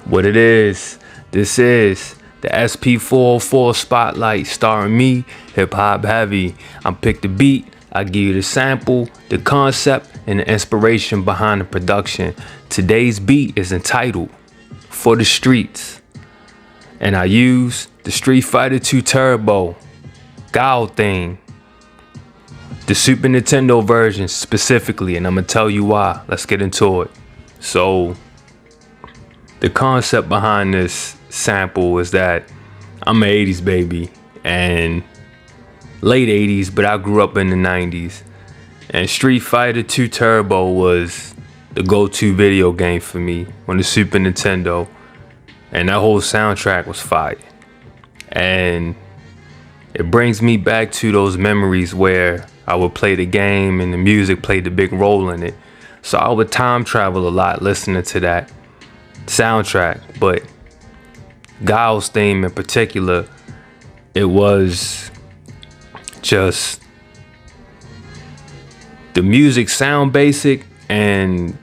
What it is, this is the SP-404 Spotlight starring me, Hip Hop Heavy. I pick the beat, I give you the sample, the concept, and the inspiration behind the production. Today's beat is entitled For the Streets, and I use the Street Fighter 2 Turbo Guile theme, the Super Nintendo version specifically, and I'm gonna tell you why. Let's get into it. So the concept behind this sample is that I'm an 80s baby and late 80s, but I grew up in the 90s. And Street Fighter 2 Turbo was the go-to video game for me on the Super Nintendo. And that whole soundtrack was fire. And it brings me back to those memories where I would play the game and the music played the big role in it. So I would time travel a lot listening to that soundtrack. But Guile's theme in particular, it was just, the music sound basic and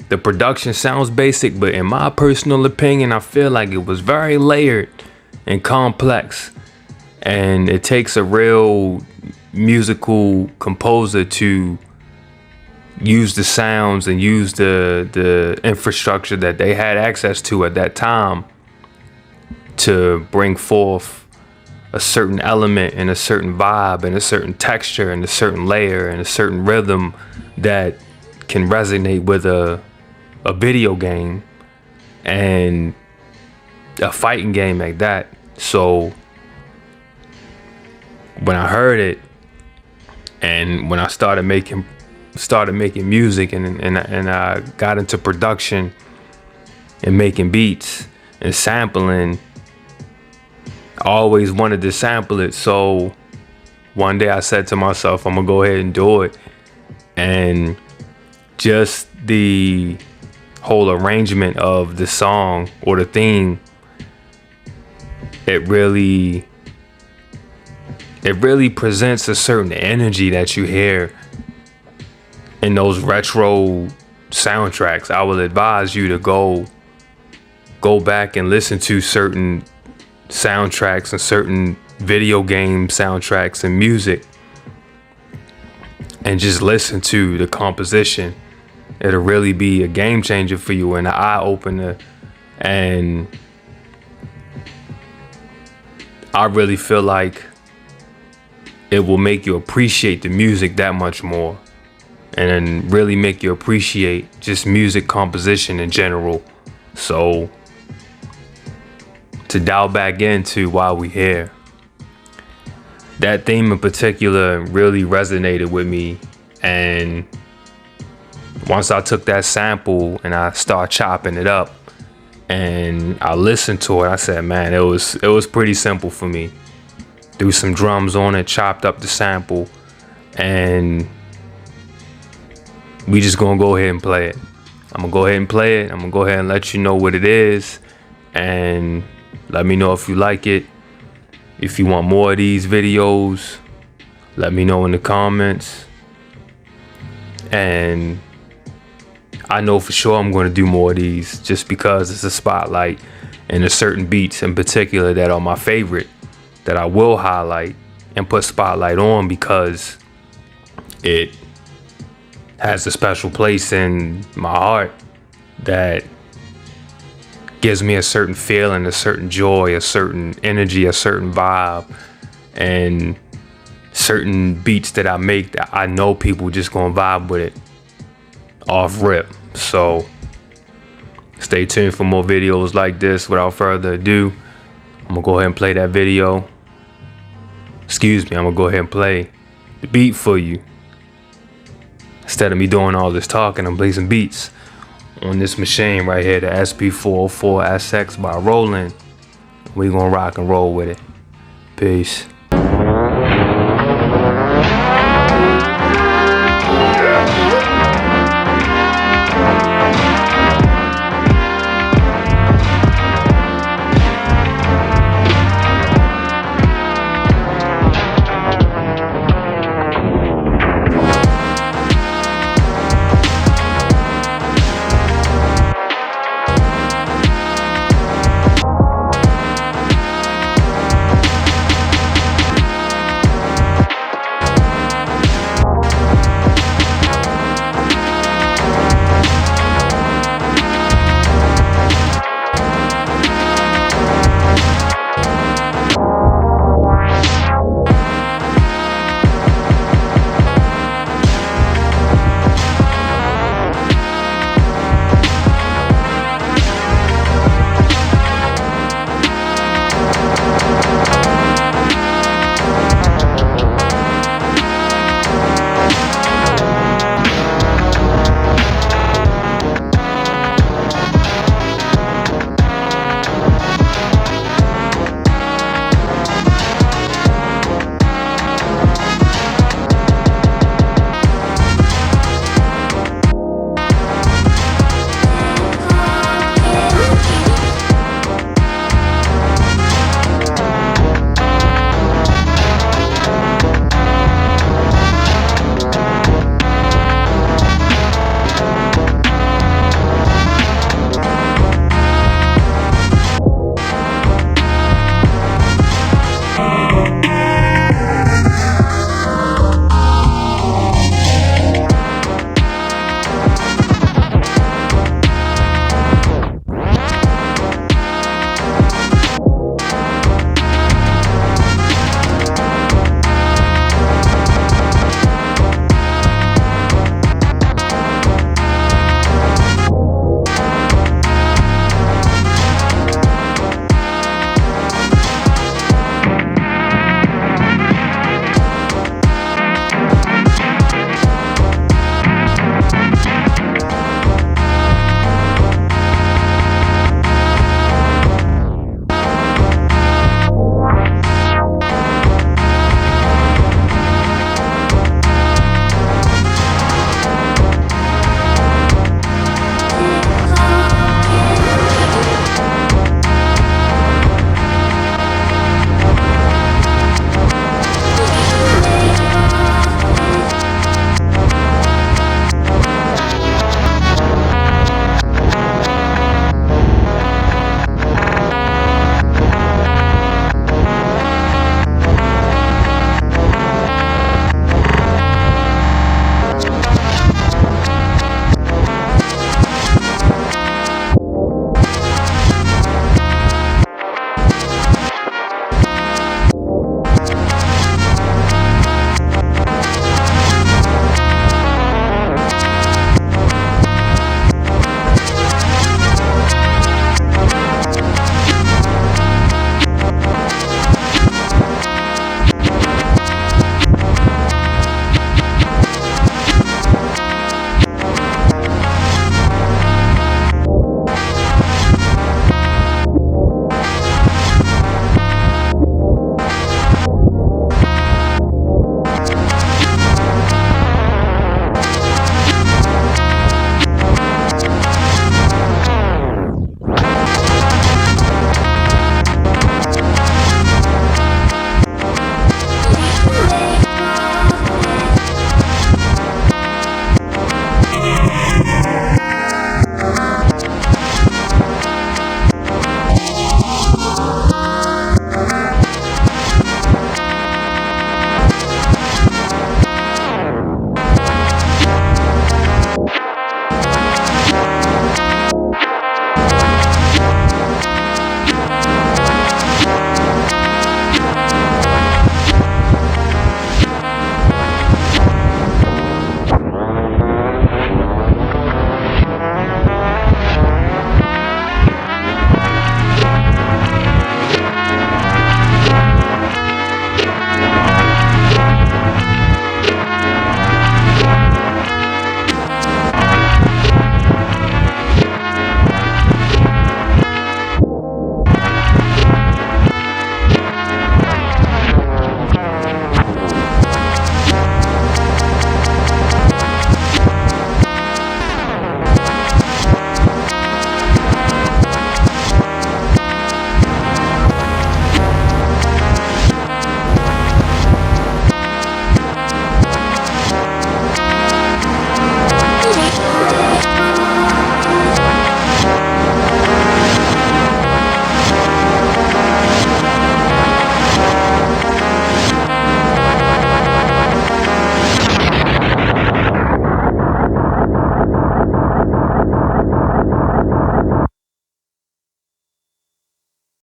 the production sounds basic, but in my personal opinion, I feel like it was very layered and complex. And it takes a real musical composer to use the sounds and use the infrastructure that they had access to at that time to bring forth a certain element and a certain vibe and a certain texture and a certain layer and a certain rhythm that can resonate with a video game and a fighting game like that. So when I heard it and when I started making music and I got into production and making beats and sampling, I always wanted to sample it. So one day I said to myself, I'm gonna go ahead and do it. And just the whole arrangement of the song or the theme, it really presents a certain energy that you hear in those retro soundtracks. I would advise you to go back and listen to certain soundtracks and certain video game soundtracks and music and just listen to the composition. It'll really be a game changer for you and an eye opener. And I really feel like it will make you appreciate the music that much more, and then really make you appreciate just music composition in general. So to dial back into why we here, that theme in particular really resonated with me. And once I took that sample and I started chopping it up and I listened to it, I said, man, it was pretty simple for me. Threw some drums on it, chopped up the sample, and we just gonna go ahead and play it. I'm gonna go ahead and play it. I'm gonna go ahead and let you know what it is, and let me know if you like it. If you want more of these videos, let me know in the comments. And I know for sure I'm gonna do more of these just because it's a spotlight and there's certain beats in particular that are my favorite that I will highlight and put spotlight on because it has a special place in my heart that gives me a certain feeling, a certain joy, a certain energy, a certain vibe, and certain beats that I make that I know people just gonna vibe with it off rip. So stay tuned for more videos like this. Without further ado, I'm gonna go ahead and play that video. I'm gonna go ahead and play the beat for you. Instead of me doing all this talking, I'm blazing beats on this machine right here, the SP-404 SX by Roland. We gonna rock and roll with it. Peace.